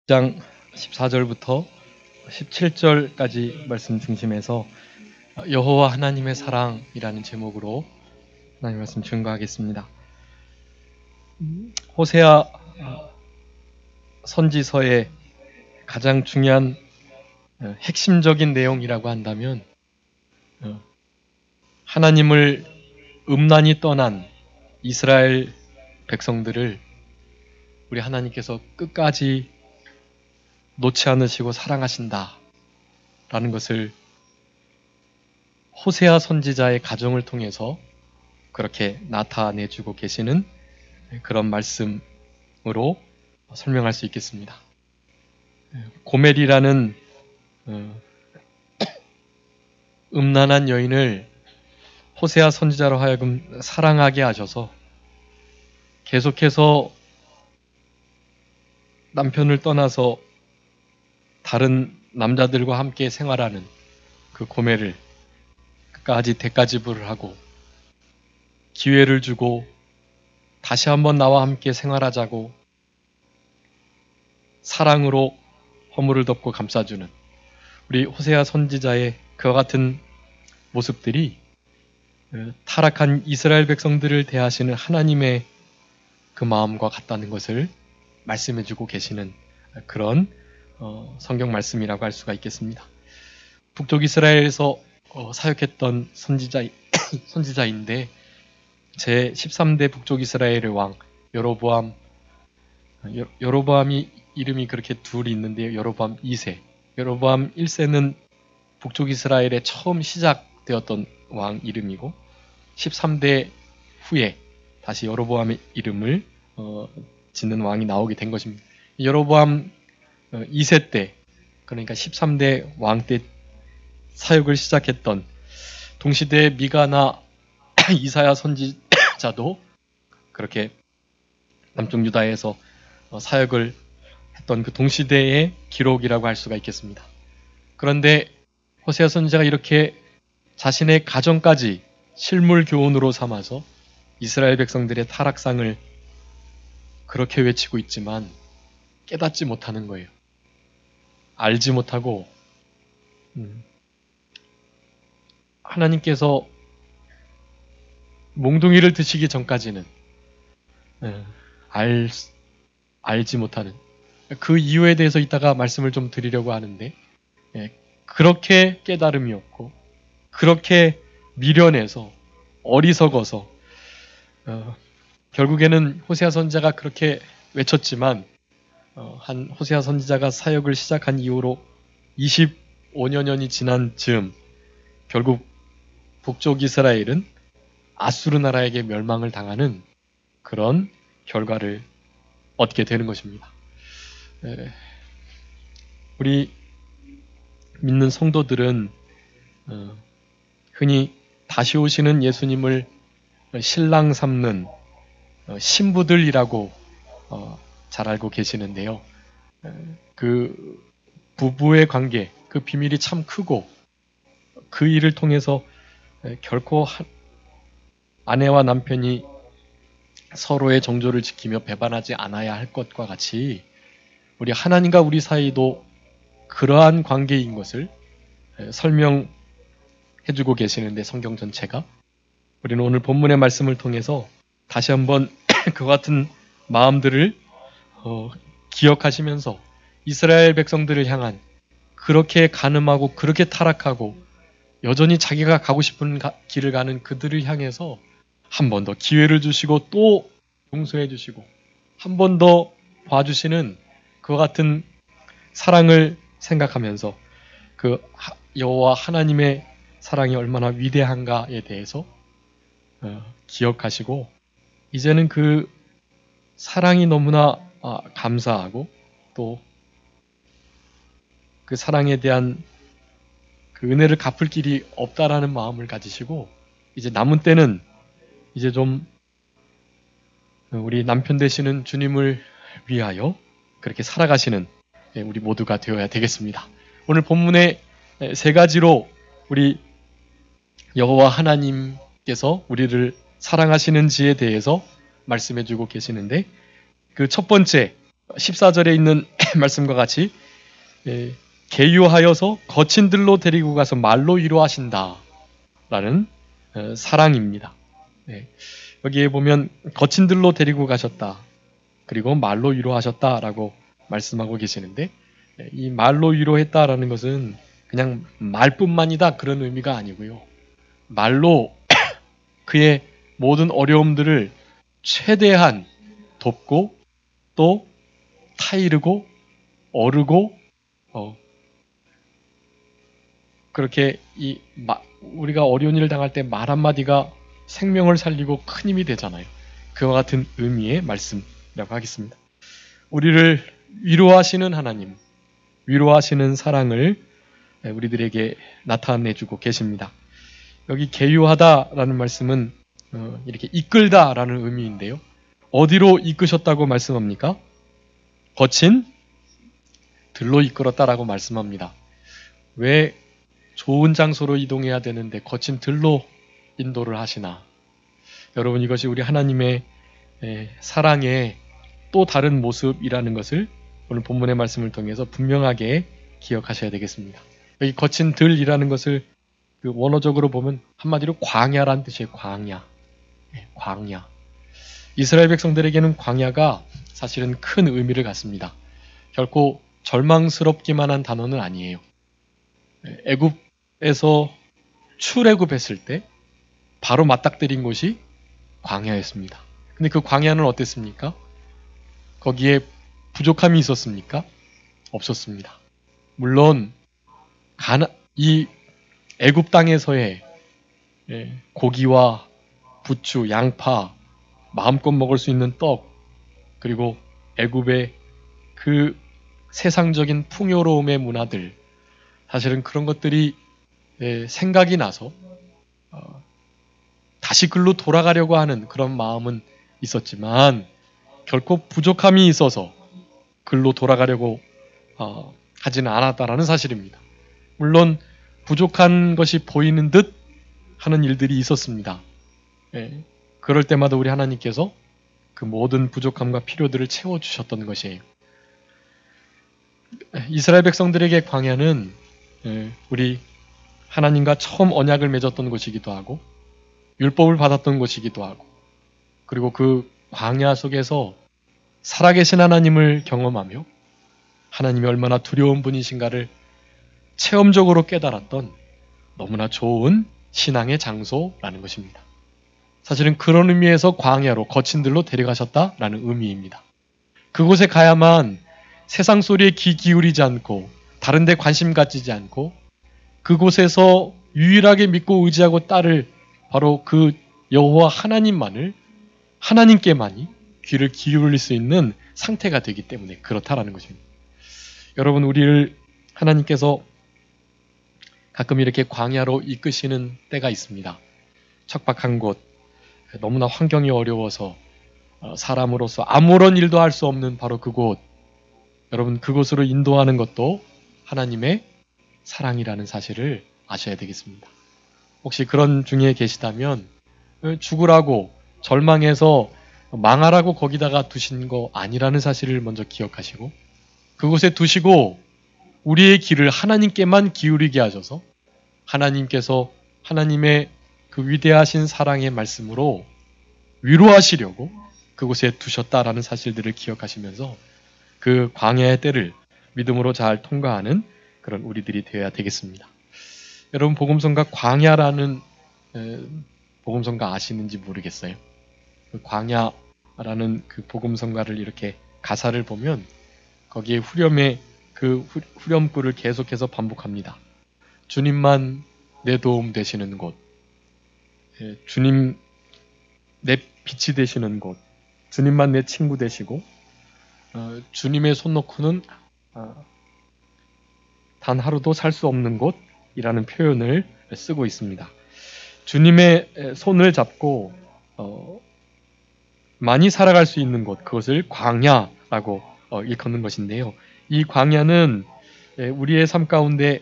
장 14절부터 17절까지 말씀 중심에서 여호와 하나님의 사랑이라는 제목으로 하나님 말씀 증거하겠습니다. 호세아 선지서의 가장 중요한 핵심적인 내용이라고 한다면 하나님을 음란히 떠난 이스라엘 백성들을 우리 하나님께서 끝까지 놓지 않으시고 사랑하신다 라는 것을 호세아 선지자의 가정을 통해서 그렇게 나타내주고 계시는 그런 말씀으로 설명할 수 있겠습니다. 고멜이라는 음란한 여인을 호세아 선지자로 하여금 사랑하게 하셔서 계속해서 남편을 떠나서 다른 남자들과 함께 생활하는 그 고멜을 끝까지 대가지불을 하고 기회를 주고 다시 한번 나와 함께 생활하자고 사랑으로 허물을 덮고 감싸주는 우리 호세아 선지자의 그와 같은 모습들이 타락한 이스라엘 백성들을 대하시는 하나님의 그 마음과 같다는 것을 말씀해주고 계시는 그런 성경 말씀이라고 할 수가 있겠습니다. 북쪽 이스라엘에서 사역했던 선지자인데 제 13대 북쪽 이스라엘의 왕 여로보암이 이름이 그렇게 둘이 있는데요. 여로보암 2세, 여로보암 1세는 북쪽 이스라엘에 처음 시작되었던 왕 이름이고 13대 후에 다시 여로보암의 이름을 짓는 왕이 나오게 된 것입니다. 여로보암 2세 때, 그러니까 13대 왕 때 사역을 시작했던 동시대의 미가나 이사야 선지자도 그렇게 남쪽 유다에서 사역을 했던 그 동시대의 기록이라고 할 수가 있겠습니다. 그런데 호세아 선지자가 이렇게 자신의 가정까지 실물 교훈으로 삼아서 이스라엘 백성들의 타락상을 그렇게 외치고 있지만 깨닫지 못하는 거예요. 알지 못하고 하나님께서 몽둥이를 드시기 전까지는 알지 못하는 그 이유에 대해서 이따가 말씀을 좀 드리려고 하는데 그렇게 깨달음이 없고 그렇게 미련해서 어리석어서 결국에는 호세아 선지자가 그렇게 외쳤지만 한 호세아 선지자가 사역을 시작한 이후로 25여 년이 지난 즈음 결국 북쪽 이스라엘은 아수르 나라에게 멸망을 당하는 그런 결과를 얻게 되는 것입니다. 우리 믿는 성도들은 흔히 다시 오시는 예수님을 신랑 삼는 신부들이라고 잘 알고 계시는데요. 그 부부의 관계, 그 비밀이 참 크고 그 일을 통해서 결코 아내와 남편이 서로의 정조를 지키며 배반하지 않아야 할 것과 같이 우리 하나님과 우리 사이도 그러한 관계인 것을 설명해주고 계시는데 성경 전체가 우리는 오늘 본문의 말씀을 통해서 다시 한번 그와 같은 마음들을 기억하시면서 이스라엘 백성들을 향한 그렇게 간음하고 그렇게 타락하고 여전히 자기가 가고 싶은 길을 가는 그들을 향해서 한 번 더 기회를 주시고 또 용서해 주시고 한 번 더 봐주시는 그와 같은 사랑을 생각하면서 그 여호와 하나님의 사랑이 얼마나 위대한가에 대해서 기억하시고 이제는 그 사랑이 너무나 감사하고 또 그 사랑에 대한 그 은혜를 갚을 길이 없다라는 마음을 가지시고 이제 남은 때는 이제 좀 우리 남편 되시는 주님을 위하여 그렇게 살아가시는 우리 모두가 되어야 되겠습니다. 오늘 본문의 세 가지로 우리 여호와 하나님께서 우리를 사랑하시는지에 대해서 말씀해주고 계시는데 그 첫 번째 14절에 있는 말씀과 같이 계유하여서 거친 들로 데리고 가서 말로 위로하신다 라는 사랑입니다. 여기에 보면 거친 들로 데리고 가셨다, 그리고 말로 위로하셨다라고 말씀하고 계시는데, 이 말로 위로했다라는 것은 그냥 말뿐만이다 그런 의미가 아니고요. 말로 그의 모든 어려움들을 최대한 돕고 또 타이르고 어르고 그렇게 우리가 어려운 일을 당할 때 말 한마디가 생명을 살리고 큰 힘이 되잖아요. 그와 같은 의미의 말씀이라고 하겠습니다. 우리를 위로하시는 하나님, 위로하시는 사랑을 우리들에게 나타내주고 계십니다. 여기 계유하다라는 말씀은 이렇게 이끌다라는 의미인데요. 어디로 이끄셨다고 말씀합니까? 거친 들로 이끌었다라고 말씀합니다. 왜 좋은 장소로 이동해야 되는데 거친 들로 인도를 하시나? 여러분, 이것이 우리 하나님의 사랑의 또 다른 모습이라는 것을 오늘 본문의 말씀을 통해서 분명하게 기억하셔야 되겠습니다. 여기 거친 들이라는 것을 원어적으로 보면 한마디로 광야라는 뜻이에요. 광야. 광야. 이스라엘 백성들에게는 광야가 사실은 큰 의미를 갖습니다. 결코 절망스럽기만 한 단어는 아니에요. 애굽에서 출애굽했을 때 바로 맞닥뜨린 곳이 광야였습니다. 근데 그 광야는 어땠습니까? 거기에 부족함이 있었습니까? 없었습니다. 물론 이 애굽 땅에서의 고기와 부추, 양파, 마음껏 먹을 수 있는 떡, 그리고 애굽의 그 세상적인 풍요로움의 문화들, 사실은 그런 것들이 생각이 나서 다시 글로 돌아가려고 하는 그런 마음은 있었지만 결코 부족함이 있어서 글로 돌아가려고 하지는 않았다라는 사실입니다. 물론 부족한 것이 보이는 듯 하는 일들이 있었습니다. 그럴 때마다 우리 하나님께서 그 모든 부족함과 필요들을 채워주셨던 것이에요. 이스라엘 백성들에게 광야는 우리 하나님과 처음 언약을 맺었던 곳이기도 하고 율법을 받았던 곳이기도 하고, 그리고 그 광야 속에서 살아계신 하나님을 경험하며 하나님이 얼마나 두려운 분이신가를 체험적으로 깨달았던 너무나 좋은 신앙의 장소라는 것입니다. 사실은 그런 의미에서 광야로 거친 들로 데려가셨다라는 의미입니다. 그곳에 가야만 세상 소리에 귀 기울이지 않고 다른 데 관심 가지지 않고 그곳에서 유일하게 믿고 의지하고 따를 바로 그 여호와 하나님께만이 귀를 기울일 수 있는 상태가 되기 때문에 그렇다라는 것입니다. 여러분, 우리를 하나님께서 가끔 이렇게 광야로 이끄시는 때가 있습니다. 척박한 곳, 너무나 환경이 어려워서 사람으로서 아무런 일도 할 수 없는 바로 그곳, 여러분, 그곳으로 인도하는 것도 하나님의 사랑이라는 사실을 아셔야 되겠습니다. 혹시 그런 중에 계시다면 죽으라고 절망해서 망하라고 거기다가 두신 거 아니라는 사실을 먼저 기억하시고 그곳에 두시고 우리의 귀를 하나님께만 기울이게 하셔서 하나님께서 하나님의 그 위대하신 사랑의 말씀으로 위로하시려고 그곳에 두셨다라는 사실들을 기억하시면서 그 광야의 때를 믿음으로 잘 통과하는 그런 우리들이 되어야 되겠습니다. 여러분, 복음성가 광야라는 복음성가 아시는지 모르겠어요. 그 광야라는 그 복음성가를 이렇게 가사를 보면 거기에 후렴의 그 후렴구를 계속해서 반복합니다. 주님만 내 도움 되시는 곳, 주님 내 빛이 되시는 곳, 주님만 내 친구 되시고 주님의 손 놓고는 단 하루도 살 수 없는 곳이라는 표현을 쓰고 있습니다. 주님의 손을 잡고 많이 살아갈 수 있는 곳, 그것을 광야라고 일컫는 것인데요. 이 광야는 우리의 삶 가운데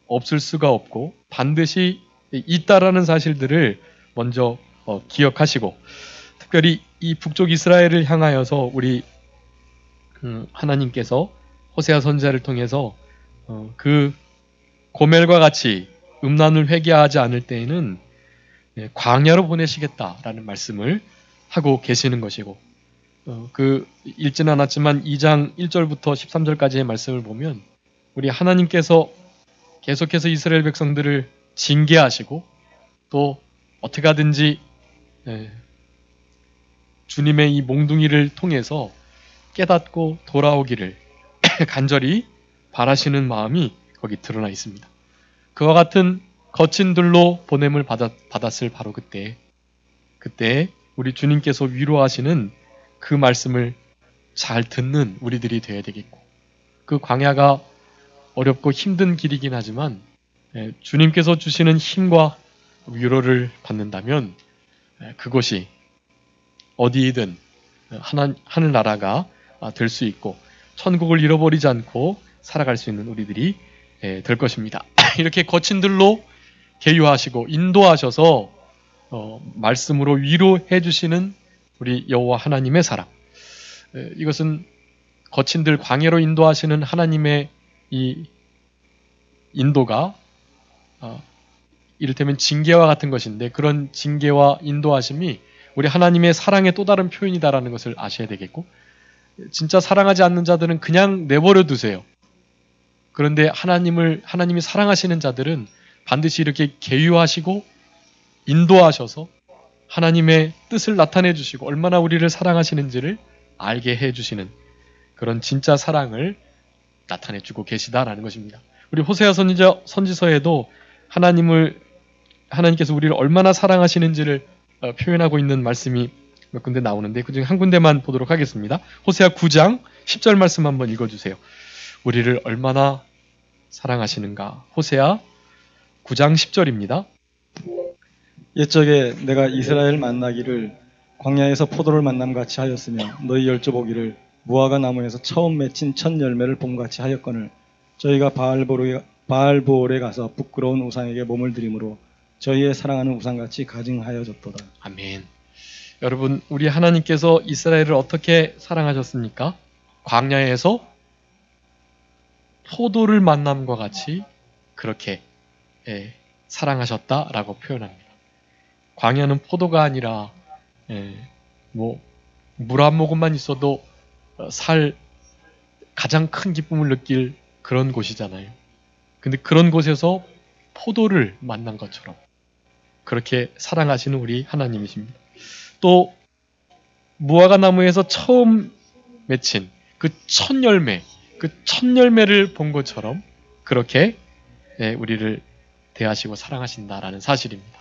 없을 수가 없고 반드시 있다라는 사실들을 먼저 기억하시고, 특별히 이 북쪽 이스라엘을 향하여서 우리 하나님께서 호세아 선지자를 통해서 그 고멜과 같이 음란을 회개하지 않을 때에는 광야로 보내시겠다라는 말씀을 하고 계시는 것이고, 그 읽지는 않았지만 2장 1절부터 13절까지의 말씀을 보면 우리 하나님께서 계속해서 이스라엘 백성들을 징계하시고 또 어떻게 하든지 주님의 이 몽둥이를 통해서 깨닫고 돌아오기를 간절히 바라시는 마음이 거기 드러나 있습니다. 그와 같은 거친 들로 보냄을 받았을 바로 그때 우리 주님께서 위로하시는 그 말씀을 잘 듣는 우리들이 되어야 되겠고, 그 광야가 어렵고 힘든 길이긴 하지만 주님께서 주시는 힘과 위로를 받는다면 그곳이 어디이든 하늘나라가 될 수 있고 천국을 잃어버리지 않고 살아갈 수 있는 우리들이 될 것입니다. 이렇게 거친 들로 계유하시고 인도하셔서 말씀으로 위로해 주시는 우리 여호와 하나님의 사랑, 이것은 거친 들 광야로 인도하시는 하나님의 이 인도가 이를테면 징계와 같은 것인데, 그런 징계와 인도하심이 우리 하나님의 사랑의 또 다른 표현이다라는 것을 아셔야 되겠고, 진짜 사랑하지 않는 자들은 그냥 내버려 두세요. 그런데 하나님이 사랑하시는 자들은 반드시 이렇게 계유하시고 인도하셔서 하나님의 뜻을 나타내 주시고 얼마나 우리를 사랑하시는지를 알게 해 주시는 그런 진짜 사랑을 나타내 주고 계시다라는 것입니다. 우리 호세아 선지서에도 하나님께서 우리를 얼마나 사랑하시는지를 표현하고 있는 말씀이 몇 군데 나오는데 그중에 한 군데만 보도록 하겠습니다. 호세아 9장 10절 말씀 한번 읽어주세요. 우리를 얼마나 사랑하시는가. 호세아 9장 10절입니다. 옛적에 내가 이스라엘 만나기를 광야에서 포도를 만남같이 하였으며 너희 여쭤보기를 무화과 나무에서 처음 맺힌 첫 열매를 봄같이 하였거늘 저희가 바알보올에 가서 부끄러운 우상에게 몸을 들임으로 저희의 사랑하는 우상같이 가증하여졌도다. 아멘. 여러분, 우리 하나님께서 이스라엘을 어떻게 사랑하셨습니까? 광야에서 포도를 만남과 같이 그렇게 사랑하셨다라고 표현합니다. 광야는 포도가 아니라 물 한 모금만 있어도 가장 큰 기쁨을 느낄 그런 곳이잖아요. 근데 그런 곳에서 포도를 만난 것처럼 그렇게 사랑하시는 우리 하나님이십니다. 또 무화과 나무에서 처음 맺힌 그 첫 열매를 본 것처럼 그렇게 우리를 대하시고 사랑하신다라는 사실입니다.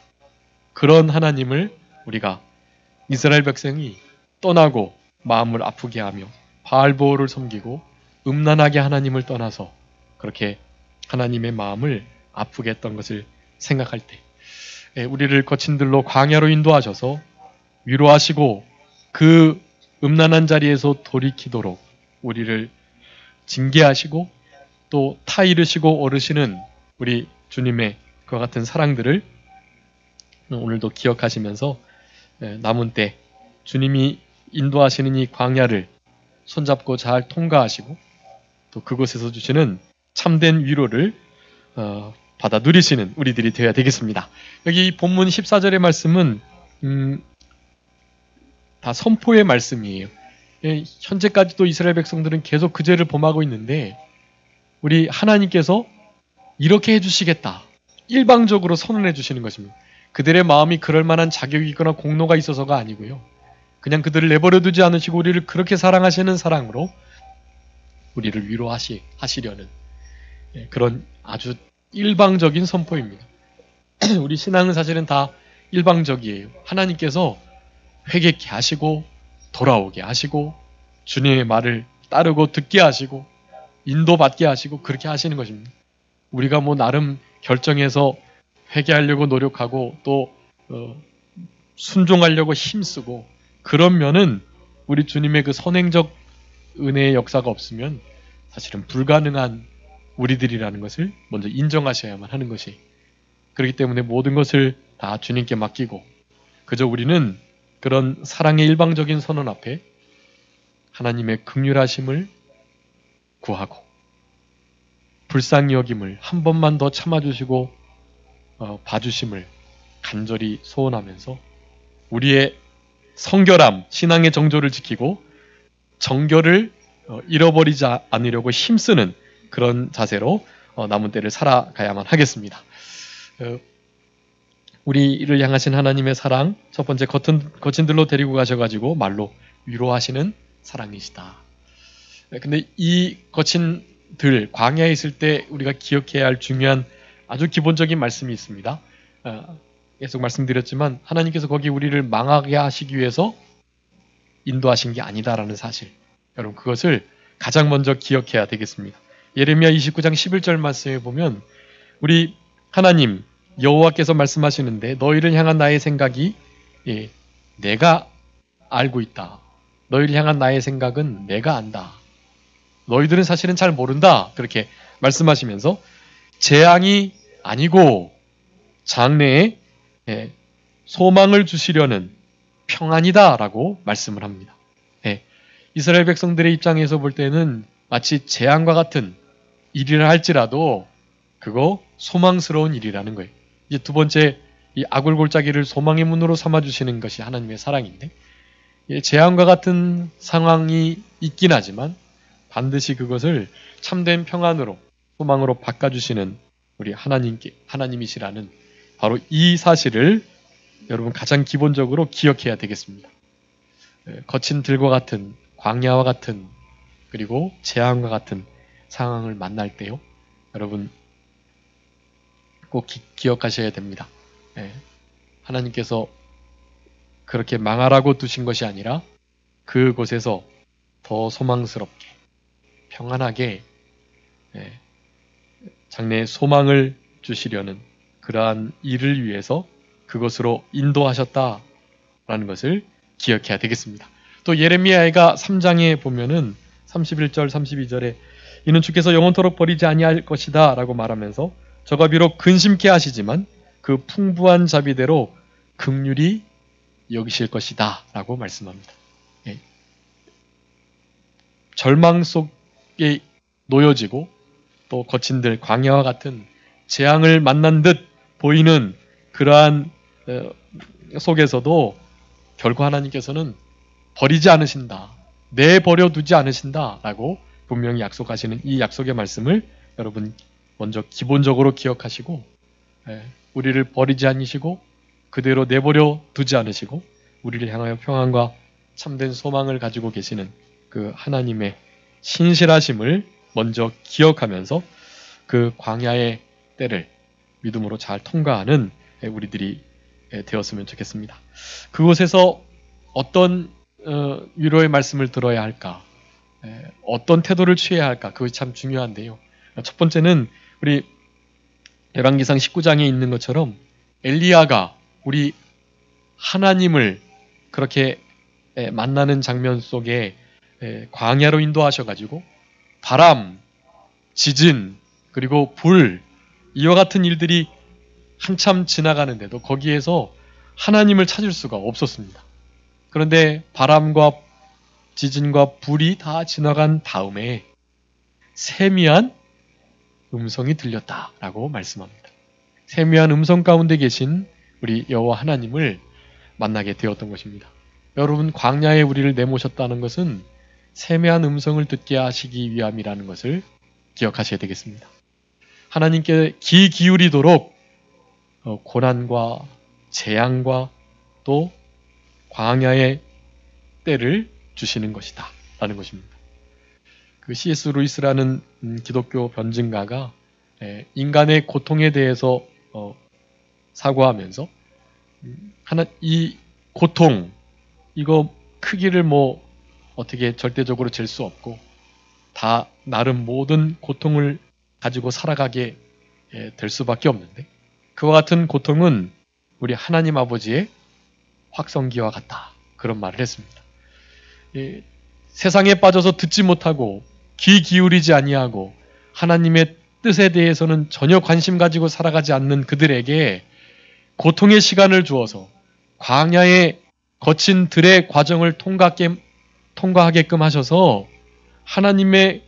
그런 하나님을 우리가 이스라엘 백성이 떠나고 마음을 아프게 하며 바알보올을 섬기고 음란하게 하나님을 떠나서 그렇게 하나님의 마음을 아프게 했던 것을 생각할 때 우리를 거친 들로 광야로 인도하셔서 위로하시고 그 음란한 자리에서 돌이키도록 우리를 징계하시고 또 타이르시고 오르시는 우리 주님의 그와 같은 사랑들을 오늘도 기억하시면서 남은 때 주님이 인도하시는 이 광야를 손잡고 잘 통과하시고 또 그곳에서 주시는 참된 위로를 받아 누리시는 우리들이 되어야 되겠습니다. 여기 본문 14절의 말씀은 다 선포의 말씀이에요. 현재까지도 이스라엘 백성들은 계속 그 죄를 범하고 있는데 우리 하나님께서 이렇게 해주시겠다. 일방적으로 선언해 주시는 것입니다. 그들의 마음이 그럴 만한 자격이 있거나 공로가 있어서가 아니고요. 그냥 그들을 내버려 두지 않으시고 우리를 그렇게 사랑하시는 사랑으로 우리를 위로하시려는 그런 아주 일방적인 선포입니다. 우리 신앙은 사실은 다 일방적이에요. 하나님께서 회개케 하시고 돌아오게 하시고 주님의 말을 따르고 듣게 하시고 인도받게 하시고 그렇게 하시는 것입니다. 우리가 나름 결정해서 회개하려고 노력하고 또 순종하려고 힘쓰고 그러면은 우리 주님의 그 선행적 은혜의 역사가 없으면 사실은 불가능한 우리들이라는 것을 먼저 인정하셔야만 하는 것이, 그렇기 때문에 모든 것을 다 주님께 맡기고 그저 우리는 그런 사랑의 일방적인 선언 앞에 하나님의 긍휼하심을 구하고 불쌍히 여김을 한 번만 더 참아주시고 봐주심을 간절히 소원하면서 우리의 성결함, 신앙의 정조를 지키고 정결을 잃어버리지 않으려고 힘쓰는 그런 자세로 남은 때를 살아가야만 하겠습니다. 우리를 향하신 하나님의 사랑, 첫 번째 거친들로 데리고 가셔가지고 말로 위로하시는 사랑이시다. 근데 이 거친들, 광야에 있을 때 우리가 기억해야 할 중요한 아주 기본적인 말씀이 있습니다. 계속 말씀드렸지만 하나님께서 거기 우리를 망하게 하시기 위해서 인도하신 게 아니다라는 사실. 여러분 그것을 가장 먼저 기억해야 되겠습니다. 예레미야 29장 11절 말씀에 보면 우리 하나님 여호와께서 말씀하시는데 너희를 향한 나의 생각이 내가 알고 있다. 너희를 향한 나의 생각은 내가 안다. 너희들은 사실은 잘 모른다. 그렇게 말씀하시면서 재앙이 아니고 장래에 소망을 주시려는 평안이다 라고 말씀을 합니다. 이스라엘 백성들의 입장에서 볼 때는 마치 재앙과 같은 일이라 할지라도 그거 소망스러운 일이라는 거예요. 이제 두 번째 이 아굴골짜기를 소망의 문으로 삼아주시는 것이 하나님의 사랑인데 재앙과 같은 상황이 있긴 하지만 반드시 그것을 참된 평안으로 소망으로 바꿔주시는 우리 하나님이시라는 바로 이 사실을 여러분 가장 기본적으로 기억해야 되겠습니다. 거친 들과 같은 광야와 같은 그리고 재앙과 같은 상황을 만날 때요. 여러분 꼭 기억하셔야 됩니다. 하나님께서 그렇게 망하라고 두신 것이 아니라 그곳에서 더 소망스럽게 평안하게 장래에 소망을 주시려는 그러한 일을 위해서 그것으로 인도하셨다라는 것을 기억해야 되겠습니다. 또 예레미야가 3장에 보면은 31절 32절에 이는 주께서 영원토록 버리지 아니할 것이다 라고 말하면서 저가 비록 근심케 하시지만 그 풍부한 자비대로 긍휼히 여기실 것이다 라고 말씀합니다. 절망 속에 놓여지고 또 거친들 광야와 같은 재앙을 만난 듯 보이는 그러한 속에서도 결국 하나님께서는 버리지 않으신다. 내버려 두지 않으신다 라고 분명히 약속하시는 이 약속의 말씀을 여러분 먼저 기본적으로 기억하시고 우리를 버리지 않으시고 그대로 내버려 두지 않으시고 우리를 향하여 평안과 참된 소망을 가지고 계시는 그 하나님의 신실하심을 먼저 기억하면서 그 광야의 때를 믿음으로 잘 통과하는 우리들이 되었으면 좋겠습니다. 그곳에서 어떤 위로의 말씀을 들어야 할까? 어떤 태도를 취해야 할까? 그것이 참 중요한데요. 첫 번째는 우리 열왕기상 19장에 있는 것처럼 엘리야가 우리 하나님을 그렇게 만나는 장면 속에 광야로 인도하셔가지고 바람, 지진, 그리고 불 이와 같은 일들이 한참 지나가는데도 거기에서 하나님을 찾을 수가 없었습니다. 그런데 바람과 지진과 불이 다 지나간 다음에 세미한 음성이 들렸다라고 말씀합니다. 세미한 음성 가운데 계신 우리 여호와 하나님을 만나게 되었던 것입니다. 여러분 광야에 우리를 내모셨다는 것은 세미한 음성을 듣게 하시기 위함이라는 것을 기억하셔야 되겠습니다. 하나님께 귀 기울이도록 고난과 재앙과 또 광야의 때를 주시는 것이다 라는 것입니다. 그 C.S. 루이스라는 기독교 변증가가 인간의 고통에 대해서 사고하면서 이 고통 이거 크기를 뭐 어떻게 절대적으로 잴 수 없고 다 나름 모든 고통을 가지고 살아가게 될 수밖에 없는데 그와 같은 고통은 우리 하나님 아버지의 확성기와 같다 그런 말을 했습니다. 세상에 빠져서 듣지 못하고 귀 기울이지 아니하고 하나님의 뜻에 대해서는 전혀 관심 가지고 살아가지 않는 그들에게 고통의 시간을 주어서 광야의 거친 들의 과정을 통과하게 통과하게끔 하셔서 하나님의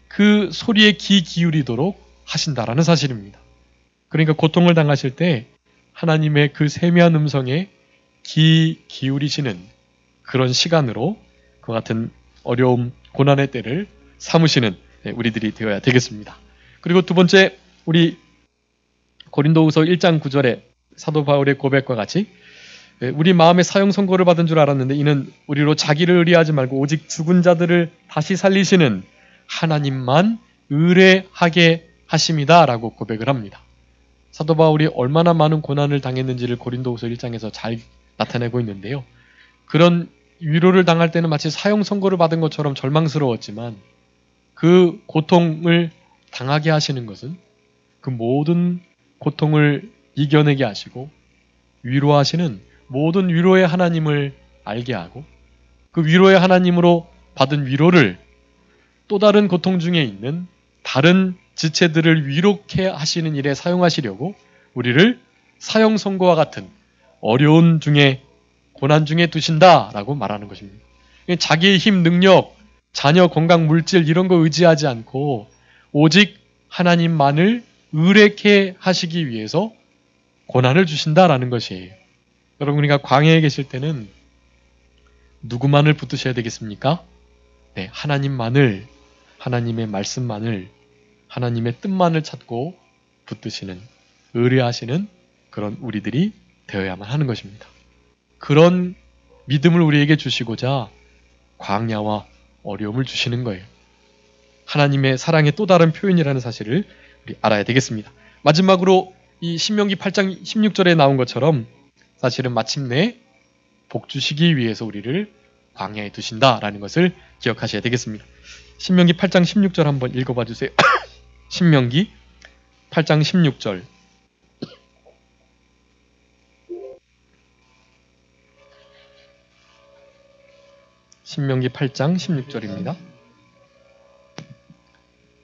그 소리에 귀 기울이도록 하신다라는 사실입니다. 그러니까 고통을 당하실 때 하나님의 그 세미한 음성에 귀 기울이시는 그런 시간으로 그와 같은 어려움, 고난의 때를 삼으시는 우리들이 되어야 되겠습니다. 그리고 두 번째, 우리 고린도후서 1장 9절에 사도 바울의 고백과 같이 우리 마음에 사형 선고를 받은 줄 알았는데 이는 우리로 자기를 의뢰하지 말고 오직 죽은 자들을 다시 살리시는 하나님만 의뢰하게 하심이다 라고 고백을 합니다. 사도 바울이 얼마나 많은 고난을 당했는지를 고린도후서 1장에서 잘 나타내고 있는데요. 그런 위로를 당할 때는 마치 사형 선고를 받은 것처럼 절망스러웠지만 그 고통을 당하게 하시는 것은 그 모든 고통을 이겨내게 하시고 위로하시는 모든 위로의 하나님을 알게 하고 그 위로의 하나님으로 받은 위로를 또 다른 고통 중에 있는 다른 지체들을 위로케 하시는 일에 사용하시려고 우리를 사형 선고와 같은 어려운 중에 고난 중에 두신다라고 말하는 것입니다. 자기의 힘, 능력, 자녀, 건강, 물질 이런 거 의지하지 않고 오직 하나님만을 의뢰케 하시기 위해서 고난을 주신다라는 것이에요. 여러분, 우리가 광야에 계실 때는 누구만을 붙드셔야 되겠습니까? 네, 하나님만을, 하나님의 말씀만을, 하나님의 뜻만을 찾고 붙드시는, 의뢰하시는 그런 우리들이 되어야만 하는 것입니다. 그런 믿음을 우리에게 주시고자 광야와 어려움을 주시는 거예요. 하나님의 사랑의 또 다른 표현이라는 사실을 우리 알아야 되겠습니다. 마지막으로 이 신명기 8장 16절에 나온 것처럼 사실은 마침내 복 주시기 위해서 우리를 광야에 두신다라는 것을 기억하셔야 되겠습니다. 신명기 8장 16절 한번 읽어봐 주세요. 신명기 8장 16절. 신명기 8장 16절입니다.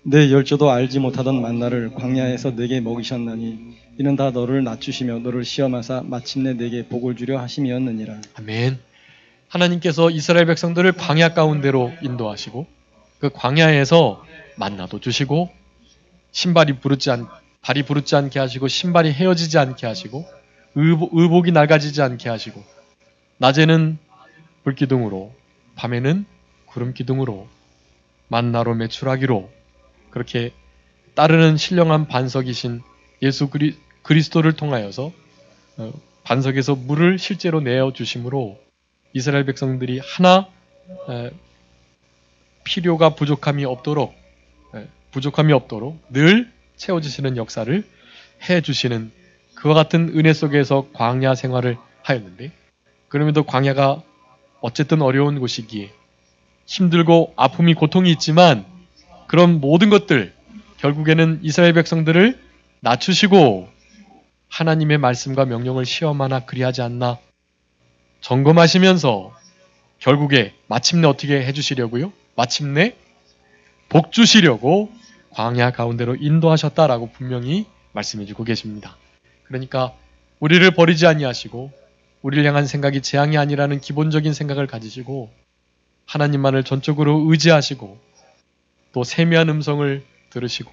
내 열조도 알지 못하던 만나를 광야에서 내게 먹이셨나니 이는 다 너를 낮추시며 너를 시험하사 마침내 내게 복을 주려 하심이었느니라. 아멘. 하나님께서 이스라엘 백성들을 광야 가운데로 인도하시고 그 광야에서 만나도 주시고 발이 부르지 않게 하시고 신발이 헤어지지 않게 하시고 의복이 낡아지지 않게 하시고 낮에는 불기둥으로 밤에는 구름 기둥으로 만나로 매출하기로 그렇게 따르는 신령한 반석이신 예수 그리스도를 통하여서 반석에서 물을 실제로 내어주심으로 이스라엘 백성들이 하나 필요가 부족함이 없도록 늘 채워주시는 역사를 해주시는 그와 같은 은혜 속에서 광야 생활을 하였는데 그럼에도 광야가 어쨌든 어려운 곳이기에 힘들고 아픔이 고통이 있지만 그런 모든 것들 결국에는 이스라엘 백성들을 낮추시고 하나님의 말씀과 명령을 시험하나 그리하지 않나 점검하시면서 결국에 마침내 어떻게 해주시려고요? 마침내 복 주시려고 광야 가운데로 인도하셨다라고 분명히 말씀해주고 계십니다. 그러니까 우리를 버리지 아니하시고 우리를 향한 생각이 재앙이 아니라는 기본적인 생각을 가지시고 하나님만을 전적으로 의지하시고 또 세미한 음성을 들으시고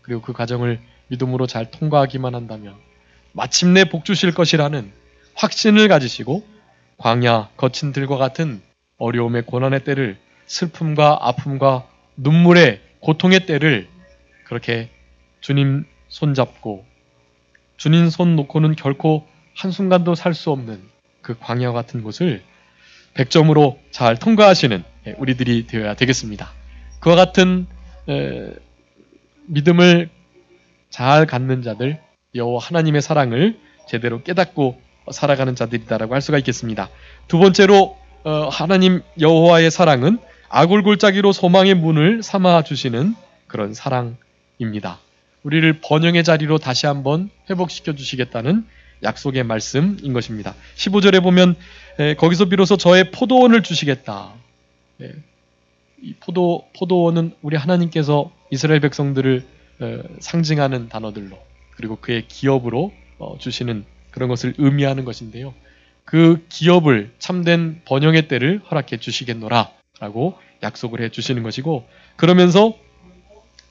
그리고 그 과정을 믿음으로 잘 통과하기만 한다면 마침내 복 주실 것이라는 확신을 가지시고 광야 거친 들과 같은 어려움의 고난의 때를 슬픔과 아픔과 눈물의 고통의 때를 그렇게 주님 손잡고 주님 손 놓고는 결코 한순간도 살 수 없는 그 광야 같은 곳을 100점으로 잘 통과하시는 우리들이 되어야 되겠습니다. 그와 같은 믿음을 잘 갖는 자들, 여호와 하나님의 사랑을 제대로 깨닫고 살아가는 자들이다라고 할 수가 있겠습니다. 두 번째로 하나님 여호와의 사랑은 아골골짜기로 소망의 문을 삼아 주시는 그런 사랑입니다. 우리를 번영의 자리로 다시 한번 회복시켜 주시겠다는 약속의 말씀인 것입니다. 15절에 보면 거기서 비로소 저의 포도원을 주시겠다. 이 포도원은 우리 하나님께서 이스라엘 백성들을 상징하는 단어들로 그리고 그의 기업으로 주시는 그런 것을 의미하는 것인데요. 그 기업을 참된 번영의 때를 허락해 주시겠노라. 라고 약속을 해주시는 것이고, 그러면서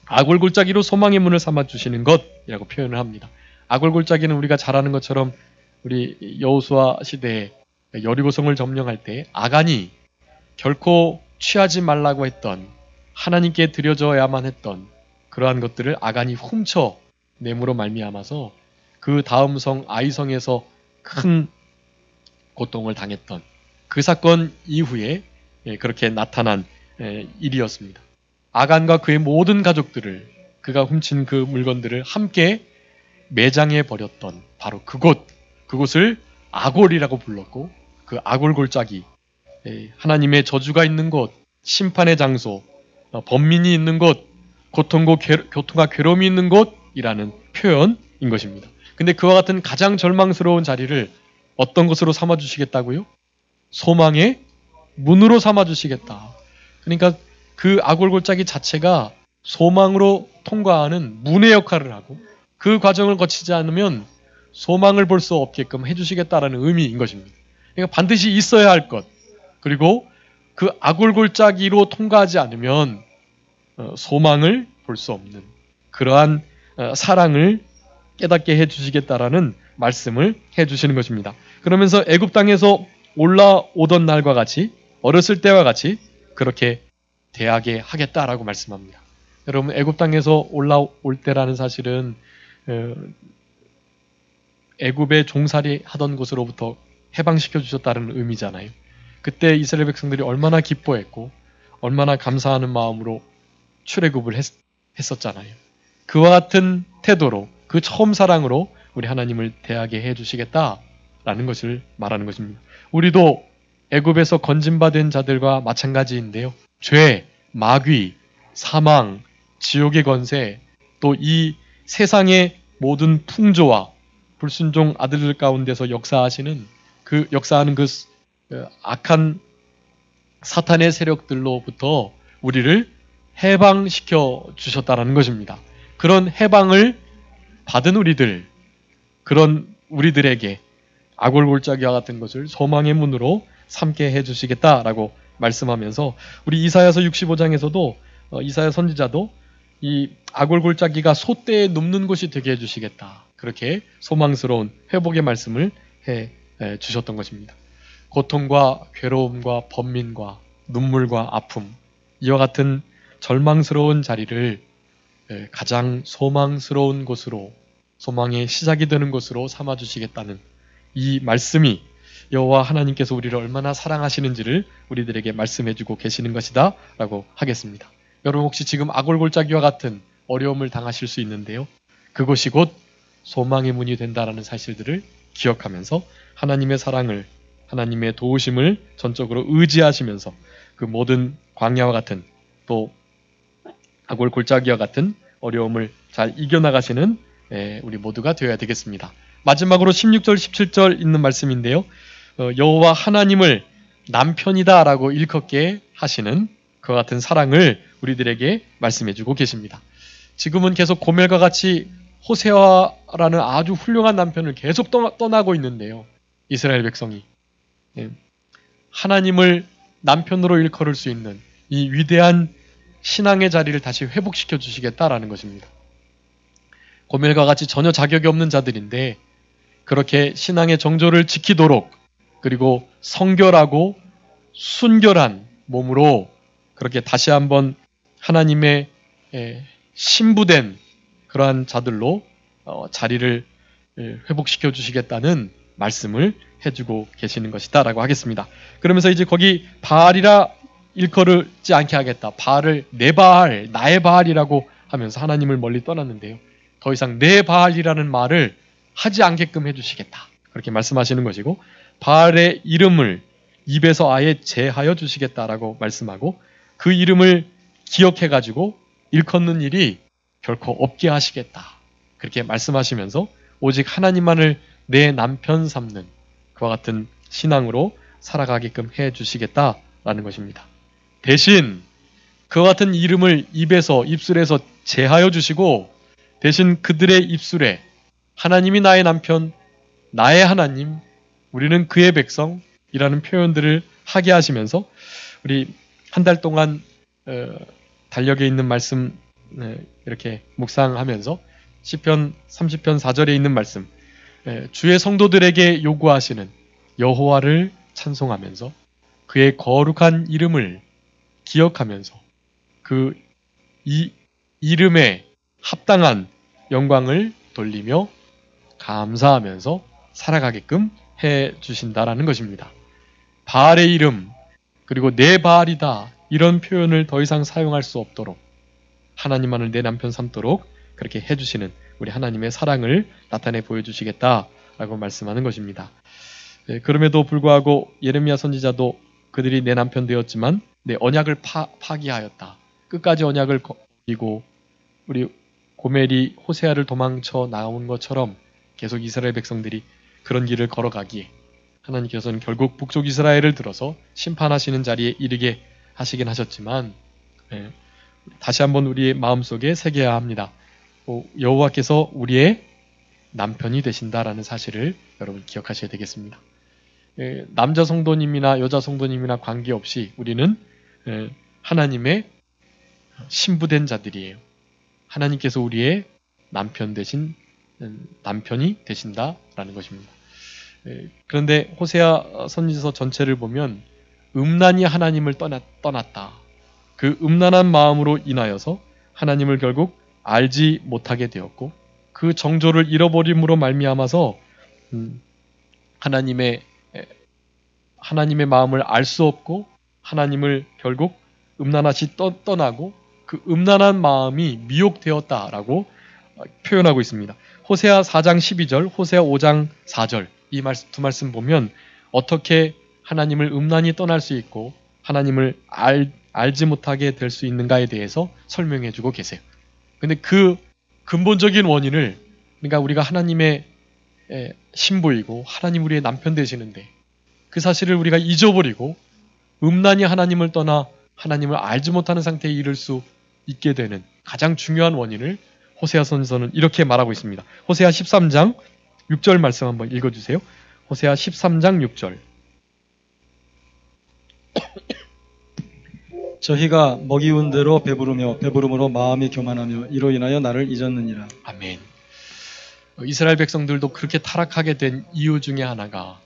아골골짜기로 소망의 문을 삼아주시는 것이라고 표현을 합니다. 아골골짜기는 우리가 잘 아는 것처럼 우리 여호수아 시대에 여리고성을 점령할 때 아간이 결코 취하지 말라고 했던, 하나님께 드려져야만 했던 그러한 것들을 아간이 훔쳐 내므로 말미암아서 그 다음 성 아이성에서 큰 고통을 당했던 그 사건 이후에 그렇게 나타난 일이었습니다. 아간과 그의 모든 가족들을, 그가 훔친 그 물건들을 함께 매장해 버렸던 바로 그곳을 아골이라고 불렀고, 그 아골골짜기, 하나님의 저주가 있는 곳, 심판의 장소, 번민이 있는 곳, 고통과 괴로움이 있는 곳이라는 표현인 것입니다. 근데 그와 같은 가장 절망스러운 자리를 어떤 것으로 삼아주시겠다고요? 소망의 문으로 삼아주시겠다. 그러니까 그 아골골짜기 자체가 소망으로 통과하는 문의 역할을 하고, 그 과정을 거치지 않으면 소망을 볼 수 없게끔 해주시겠다라는 의미인 것입니다. 그러니까 반드시 있어야 할 것, 그리고 그 아골골짜기로 통과하지 않으면 소망을 볼 수 없는 그러한 사랑을 깨닫게 해주시겠다라는 말씀을 해주시는 것입니다. 그러면서 애굽 땅에서 올라오던 날과 같이, 어렸을 때와 같이 그렇게 대하게 하겠다라고 말씀합니다. 여러분, 애굽 땅에서 올라올 때라는 사실은 애굽에 종살이 하던 곳으로부터 해방시켜 주셨다는 의미잖아요. 그때 이스라엘 백성들이 얼마나 기뻐했고 얼마나 감사하는 마음으로 출애굽을 했었잖아요. 그와 같은 태도로, 그 처음 사랑으로 우리 하나님을 대하게 해주시겠다라는 것을 말하는 것입니다. 우리도 애굽에서 건진받은 자들과 마찬가지인데요. 죄, 마귀, 사망, 지옥의 권세, 또 이 세상의 모든 풍조와 불순종 아들들 가운데서 역사하는 그 악한 사탄의 세력들로부터 우리를 해방시켜 주셨다는 것입니다. 그런 해방을 받은 우리들, 그런 우리들에게 아골골짜기와 같은 것을 소망의 문으로 삼게 해주시겠다라고 말씀하면서, 우리 이사야서 65장에서도 이사야 선지자도 이 아골골짜기가 솥대에 눕는 곳이 되게 해주시겠다, 그렇게 소망스러운 회복의 말씀을 해 주셨던 것입니다. 고통과 괴로움과 번민과 눈물과 아픔, 이와 같은 절망스러운 자리를 가장 소망스러운 곳으로, 소망의 시작이 되는 곳으로 삼아주시겠다는 이 말씀이 여호와 하나님께서 우리를 얼마나 사랑하시는지를 우리들에게 말씀해주고 계시는 것이다 라고 하겠습니다. 여러분, 혹시 지금 아골골짜기와 같은 어려움을 당하실 수 있는데요, 그곳이 곧 소망의 문이 된다라는 사실들을 기억하면서 하나님의 사랑을, 하나님의 도우심을 전적으로 의지하시면서 그 모든 광야와 같은, 또 아골골짜기와 같은 어려움을 잘 이겨나가시는 우리 모두가 되어야 되겠습니다. 마지막으로 16절 17절 있는 말씀인데요, 여호와 하나님을 남편이다 라고 일컫게 하시는 그와 같은 사랑을 우리들에게 말씀해주고 계십니다. 지금은 계속 고멜과 같이 호세아라는 아주 훌륭한 남편을 계속 떠나고 있는데요, 이스라엘 백성이 하나님을 남편으로 일컬을 수 있는 이 위대한 신앙의 자리를 다시 회복시켜 주시겠다라는 것입니다. 고멜과 같이 전혀 자격이 없는 자들인데 그렇게 신앙의 정조를 지키도록, 그리고 성결하고 순결한 몸으로 그렇게 다시 한번 하나님의 신부된 그러한 자들로 자리를 회복시켜 주시겠다는 말씀을 해주고 계시는 것이다 라고 하겠습니다. 그러면서 이제 거기 바알이라 일컬지 않게 하겠다, 바알을 내 바알, 나의 바알이라고 하면서 하나님을 멀리 떠났는데요, 더 이상 내 바알이라는 말을 하지 않게끔 해주시겠다, 그렇게 말씀하시는 것이고, 바알의 이름을 입에서 아예 제하여 주시겠다라고 말씀하고, 그 이름을 기억해가지고 일컫는 일이 결코 없게 하시겠다, 그렇게 말씀하시면서 오직 하나님만을 내 남편 삼는 그와 같은 신앙으로 살아가게끔 해주시겠다라는 것입니다. 대신 그와 같은 이름을 입술에서 제하여 주시고, 대신 그들의 입술에 하나님이 나의 남편, 나의 하나님, 우리는 그의 백성이라는 표현들을 하게 하시면서 우리 한 달 동안 달력에 있는 말씀 이렇게 묵상하면서 시편 30편 4절에 있는 말씀, 주의 성도들에게 요구하시는 여호와를 찬송하면서 그의 거룩한 이름을 기억하면서 그 이름에 합당한 영광을 돌리며 감사하면서 살아가게끔 해 주신다라는 것입니다. 바알의 이름, 그리고 내 바알이다, 이런 표현을 더 이상 사용할 수 없도록 하나님만을 내 남편 삼도록 그렇게 해주시는 우리 하나님의 사랑을 나타내 보여주시겠다라고 말씀하는 것입니다. 그럼에도 불구하고 예레미야 선지자도 그들이 내 남편 되었지만 내 언약을 파기하였다. 끝까지 언약을 거기고 우리 고멜이 호세아를 도망쳐 나온 것처럼 계속 이스라엘 백성들이 그런 길을 걸어가기에 하나님께서는 결국 북쪽 이스라엘을 들어서 심판하시는 자리에 이르게 하시긴 하셨지만 다시 한번 우리의 마음속에 새겨야 합니다. 여호와께서 우리의 남편이 되신다라는 사실을 여러분 기억하셔야 되겠습니다. 남자 성도님이나 여자 성도님이나 관계없이 우리는 하나님의 신부된 자들이에요. 하나님께서 우리의 남편이 되신다라는 것입니다. 그런데 호세아 선지서 전체를 보면 음란이 하나님을 떠났다. 그 음란한 마음으로 인하여서 하나님을 결국 알지 못하게 되었고 그 정조를 잃어버림으로 말미암아서 하나님의 마음을 알 수 없고 하나님을 결국 음란하시 떠나고 그 음란한 마음이 미혹되었다라고 표현하고 있습니다. 호세아 4장 12절, 호세아 5장 4절 이 두 말씀 보면 어떻게 하나님을 음란히 떠날 수 있고 하나님을 알지 못하게 될 수 있는가에 대해서 설명해 주고 계세요. 근데 그 근본적인 원인을, 그러니까 우리가 하나님의 신부이고 하나님 우리의 남편 되시는데 그 사실을 우리가 잊어버리고 음란히 하나님을 떠나 하나님을 알지 못하는 상태에 이를 수 있게 되는 가장 중요한 원인을 호세아 선지서는 이렇게 말하고 있습니다. 호세아 13장 6절 말씀 한번 읽어주세요. 호세아 13장 6절. 저희가 먹이운 대로 배부르며 배부름으로 마음이 교만하며 이로 인하여 나를 잊었느니라. 아멘. 이스라엘 백성들도 그렇게 타락하게 된 이유 중에 하나가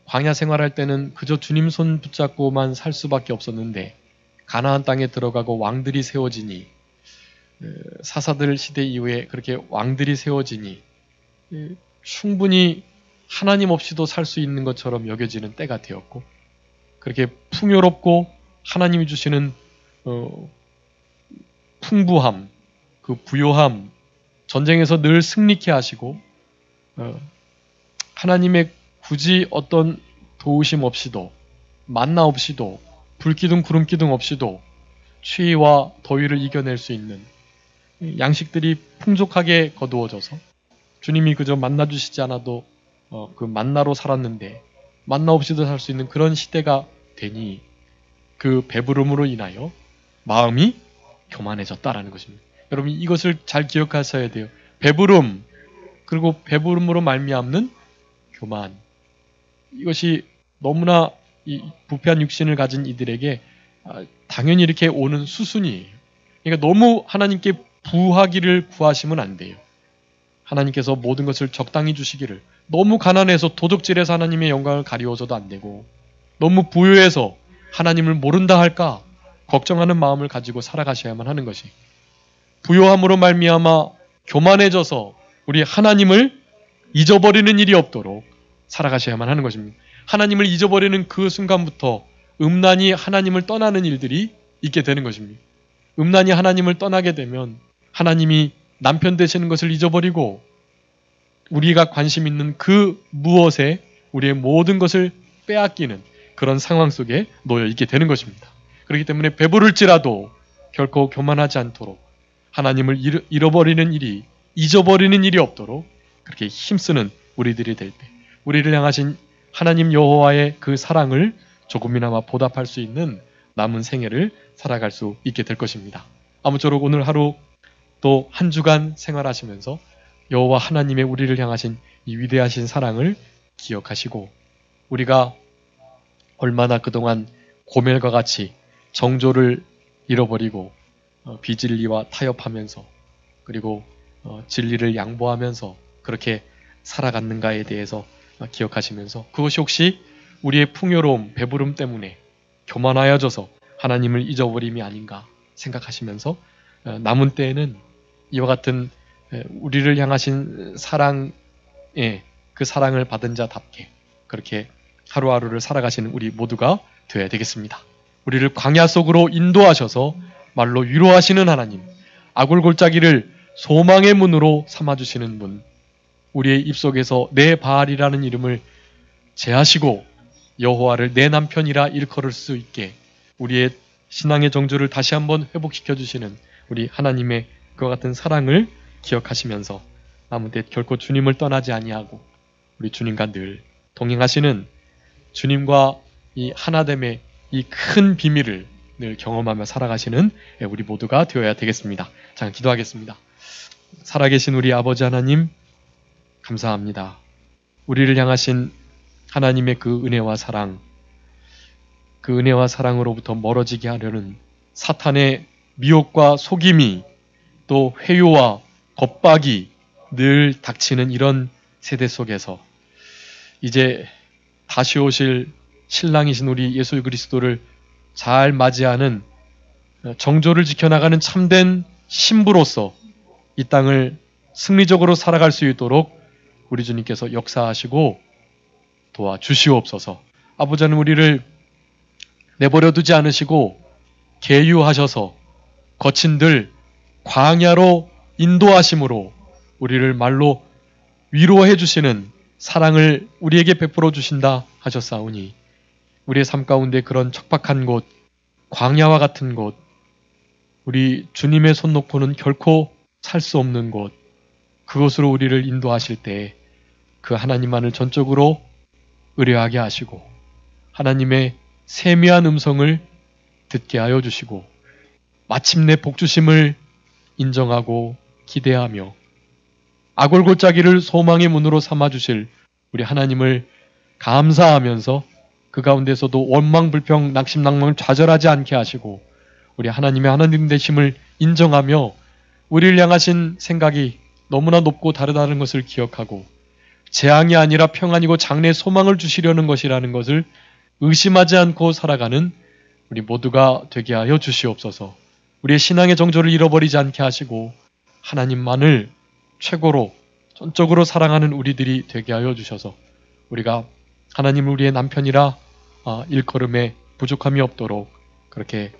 광야 생활할 때는 그저 주님 손 붙잡고만 살 수밖에 없었는데 가나안 땅에 들어가고 왕들이 세워지니 사사들 시대 이후에 그렇게 왕들이 세워지니 충분히 하나님 없이도 살 수 있는 것처럼 여겨지는 때가 되었고 그렇게 풍요롭고 하나님이 주시는 풍부함, 그 부요함, 전쟁에서 늘 승리케 하시고 하나님의 굳이 어떤 도우심 없이도 만나 없이도 불기둥 구름기둥 없이도 추위와 더위를 이겨낼 수 있는 양식들이 풍족하게 거두어져서 주님이 그저 만나 주시지 않아도 그 만나로 살았는데 만나 없이도 살 수 있는 그런 시대가 되니 그 배부름으로 인하여 마음이 교만해졌다라는 것입니다. 여러분 이것을 잘 기억하셔야 돼요. 배부름 그리고 배부름으로 말미암는 교만, 이것이 너무나 이 부패한 육신을 가진 이들에게 당연히 이렇게 오는 수순이에요. 그러니까 너무 하나님께 부하기를 구하시면 안 돼요. 하나님께서 모든 것을 적당히 주시기를, 너무 가난해서 도둑질해서 하나님의 영광을 가리워서도 안 되고 너무 부유해서 하나님을 모른다 할까 걱정하는 마음을 가지고 살아가셔야만 하는 것이, 부요함으로 말미암아 교만해져서 우리 하나님을 잊어버리는 일이 없도록 살아가셔야만 하는 것입니다. 하나님을 잊어버리는 그 순간부터 음란히 하나님을 떠나는 일들이 있게 되는 것입니다. 음란히 하나님을 떠나게 되면 하나님이 남편 되시는 것을 잊어버리고 우리가 관심 있는 그 무엇에 우리의 모든 것을 빼앗기는 그런 상황 속에 놓여 있게 되는 것입니다. 그렇기 때문에 배부를지라도 결코 교만하지 않도록 하나님을 잃어버리는 일이, 잊어버리는 일이 없도록 그렇게 힘쓰는 우리들이 될 때 우리를 향하신 하나님 여호와의 그 사랑을 조금이나마 보답할 수 있는 남은 생애를 살아갈 수 있게 될 것입니다. 아무쪼록 오늘 하루 또 한 주간 생활하시면서 여호와 하나님의 우리를 향하신 이 위대하신 사랑을 기억하시고 우리가 얼마나 그동안 고멜과 같이 정조를 잃어버리고 비진리와 타협하면서 그리고 진리를 양보하면서 그렇게 살아갔는가에 대해서 기억하시면서 그것이 혹시 우리의 풍요로움, 배부름 때문에 교만하여져서 하나님을 잊어버림이 아닌가 생각하시면서 남은 때에는 이와 같은 우리를 향하신 사랑의 그 사랑을 받은 자답게 그렇게 하루하루를 살아가시는 우리 모두가 되어야 되겠습니다. 우리를 광야 속으로 인도하셔서 말로 위로하시는 하나님, 아굴골짜기를 소망의 문으로 삼아주시는 분, 우리의 입속에서 내 바알이라는 이름을 제하시고 여호와를 내 남편이라 일컬을 수 있게 우리의 신앙의 정조를 다시 한번 회복시켜 주시는 우리 하나님의 그와 같은 사랑을 기억하시면서 남은 때 결코 주님을 떠나지 아니하고 우리 주님과 늘 동행하시는 주님과 이 하나됨의 이 큰 비밀을 늘 경험하며 살아가시는 우리 모두가 되어야 되겠습니다. 자, 기도하겠습니다. 살아계신 우리 아버지 하나님 감사합니다. 우리를 향하신 하나님의 그 은혜와 사랑, 그 은혜와 사랑으로부터 멀어지게 하려는 사탄의 미혹과 속임이 또 회유와 겁박이 늘 닥치는 이런 세대 속에서 이제 다시 오실 신랑이신 우리 예수 그리스도를 잘 맞이하는 정조를 지켜나가는 참된 신부로서 이 땅을 승리적으로 살아갈 수 있도록 우리 주님께서 역사하시고 도와주시옵소서. 아버지 하나님 우리를 내버려 두지 않으시고 계유하셔서 거친들 광야로 인도하심으로 우리를 말로 위로해 주시는 사랑을 우리에게 베풀어 주신다 하셨사오니 우리의 삶 가운데 그런 척박한 곳, 광야와 같은 곳, 우리 주님의 손 놓고는 결코 살 수 없는 곳, 그곳으로 우리를 인도하실 때 그 하나님만을 전적으로 의뢰하게 하시고 하나님의 세미한 음성을 듣게 하여 주시고 마침내 복주심을 인정하고 기대하며 아골골짜기를 소망의 문으로 삼아주실 우리 하나님을 감사하면서 그 가운데서도 원망, 불평, 낙심, 낭망을 좌절하지 않게 하시고 우리 하나님의 하나님 되심을 인정하며 우리를 향하신 생각이 너무나 높고 다르다는 것을 기억하고 재앙이 아니라 평안이고 장래의 소망을 주시려는 것이라는 것을 의심하지 않고 살아가는 우리 모두가 되게 하여 주시옵소서. 우리의 신앙의 정조를 잃어버리지 않게 하시고 하나님만을 최고로 전적으로 사랑하는 우리들이 되게 하여 주셔서 우리가 하나님을 우리의 남편이라 일컬음에 부족함이 없도록 그렇게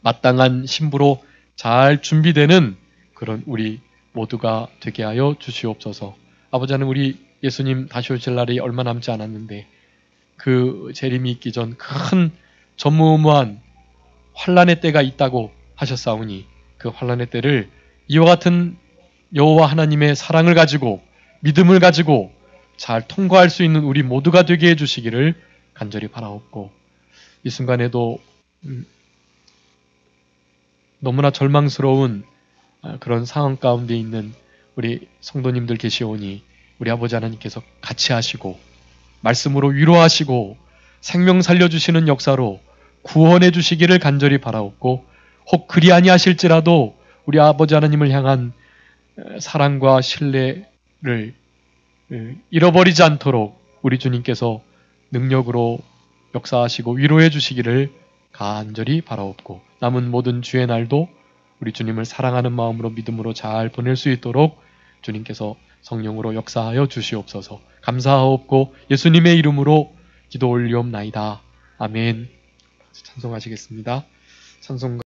마땅한 신부로 잘 준비되는 그런 우리 모두가 되게 하여 주시옵소서. 아버지 하나님 우리 예수님 다시 오실 날이 얼마 남지 않았는데 그 재림이 있기 전 큰 전무후무한 환난의 때가 있다고 하셨사오니 그 환난의 때를 이와 같은 여호와 하나님의 사랑을 가지고 믿음을 가지고 잘 통과할 수 있는 우리 모두가 되게 해주시기를 간절히 바라옵고 이 순간에도 너무나 절망스러운 그런 상황 가운데 있는 우리 성도님들 계시오니 우리 아버지 하나님께서 같이 하시고 말씀으로 위로하시고 생명 살려주시는 역사로 구원해 주시기를 간절히 바라옵고 혹 그리 아니하실지라도 우리 아버지 하나님을 향한 사랑과 신뢰를 잃어버리지 않도록 우리 주님께서 능력으로 역사하시고 위로해 주시기를 간절히 바라옵고 남은 모든 주의 날도 우리 주님을 사랑하는 마음으로 믿음으로 잘 보낼 수 있도록 주님께서 성령으로 역사하여 주시옵소서. 감사하옵고 예수님의 이름으로 기도 올리옵나이다. 아멘. 찬송하시겠습니다. 찬송가